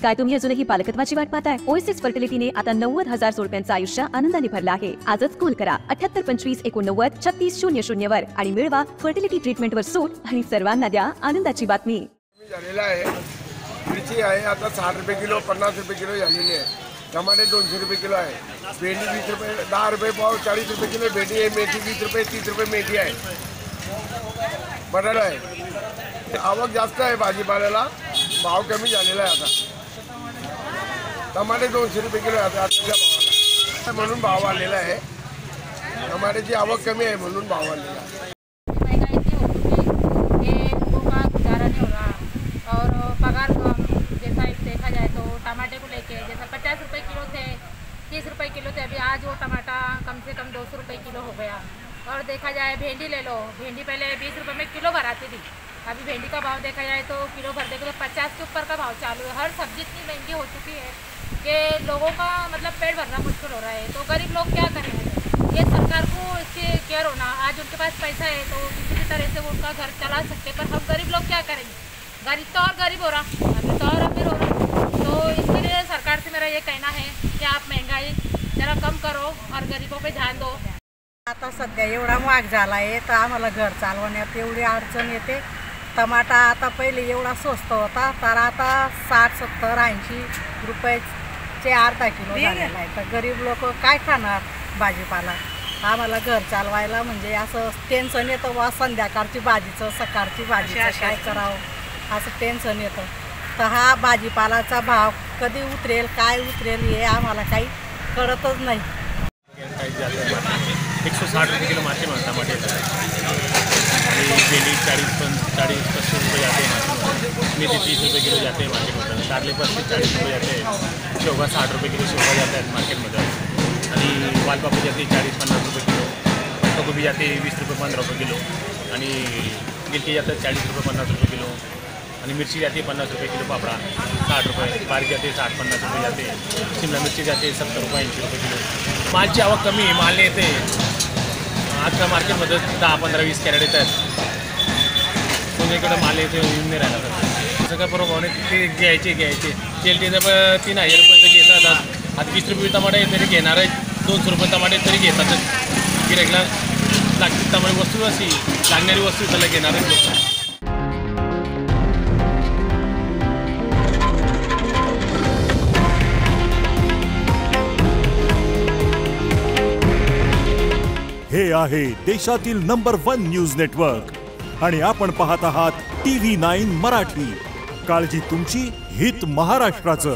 काय तुम्ही अजूनही पालकत्वाची वाट पाहताय? ओएसिस फर्टिलिटीने आता 90,000 जोडप्यांचं आयुष्य आनंदाने भरलं आहे। आजच कॉल करा 7825893600 वर आणि मिळवा फर्टिलिटी ट्रीटमेंटवर सूट आणि सर्वांना द्या आनंदाची बातमी। झालेला आहे मिरची आहे आता 60 रुपये किलो 50 रुपये किलो झालेली आहे। टमाटे 200 रुपये किलो आहे। भेंडी 20 रुपये 10 रुपये पाव 40 रुपये किलो भेंडी आहे। मेथी 20 रुपये 30 रुपये मेथी आहे। बटाटा आहे। आवक जास्त आहे भाजीपाल्याला भाव कमी झालेला आहे। आता टमाटे 200 रुपये किलो आहे आताच्या भावाला म्हणून भाव आलेला आहे। टमाट्याची आवक कमी आहे म्हणून भाव आलेला आहे। और पगार कम जैसा देखा जाए तो टमाटे को लेके जैसा 50 रुपये किलो थे 30 रुपये किलो थे, अभी आज वो टमाटा कम से कम 200 रुपये किलो हो गया। और देखा जाए भेंडी ले लो, भेंडी पहले 20 रुपये में किलो भराती थी, अभी भेंडी का भाव देखा जाए तो किलो भर देखो तो 50 के ऊपर का भाव चालू है। हर सब्जी इतनी महंगी हो चुकी है कि लोगों का मतलब पेट भरना मुश्किल हो रहा है। तो गरीब लोग क्या करेंगे? ये सरकार को इससे केयर होना, आज उनके पास पैसा है तो किसी भी तरह से वो उनका घर चला सकते, पर हम गरीब लोग क्या करेंगे? गरीब तो और गरीब हो रहा, अभी तो और अमीर हो रहा। तो इसके लिए सरकार से मेरा ये कहना है कि आप महंगाई जरा कम करो और गरीबों पे ध्यान दो। आता सध्या एवढा महाग झाला आहे तर आम्हाला घर चालवण्यात एवढी अडचण येते। टमाटा आता पहिले एवढा स्वस्त होता तर आता 60 70 80 रुपयाचे अर्धा किलो झालेला आहे। तर गरीब लोक काय खाणार भाजीपाला? आम्हाला घर चालवायला म्हणजे असं टेन्शन येतं बा, संध्याकाळची भाजीचं सकाळची भाजीचं काय करावं असं टेन्शन येतं। तर हा भाजीपालाचा भाव कधी उतरेल काय उतरेल हे आम्हाला काही कळतच नाही। 160 रुपये किलो मार्केट में टमाटे भेंडी 40-50 रुपये जाते हैं मार्केट में। मेथी 30 रुपये किलो जाते हैं मार्केट में। कारले 35-40 रुपये जाते हैं। शेवगा 60 रुपये किलो शेवगा जाता है मार्केट में। आणि वालपापडी जाते 40-50 रुपये किलो। पत्ताकोबी जाते 20 रुपये 15 रुपये किलो। आणि गिलकी जातात 40 रुपये 50 रुपये किलो। आणि मिरची जाते 50 रुपये किलो। पापड़ा 60 रुपये, बारीक जाते 60-50 रुपये जाते। शिमला मिरची जाते 70 रुपये 80 रुपये किलो। मालची आवक कमी आहे, माल येते आजच्या मार्केटमध्ये 10-15-20 कॅरेट येतात। कोणीकडे माल येते येऊन नाही राहिला तर सगळं बरोबर नाही। ते घ्यायचे तेल ते 3000 रुपये तरी घेतात। आता 20 रुपये टमाटे तरी घेणार आहे, 200 रुपये टमाटे तरी घेतातच। गिऱ्हाईकला लागते टमाटे वस्तू अशी लागणारी वस्तू त्याला घेणारच लोक। हे आहे देशातील नंबर 1 न्यूज नेटवर्क आणि आपण पाहत आहात TV9 मराठी। काळजी तुमची, हित महाराष्ट्राचं।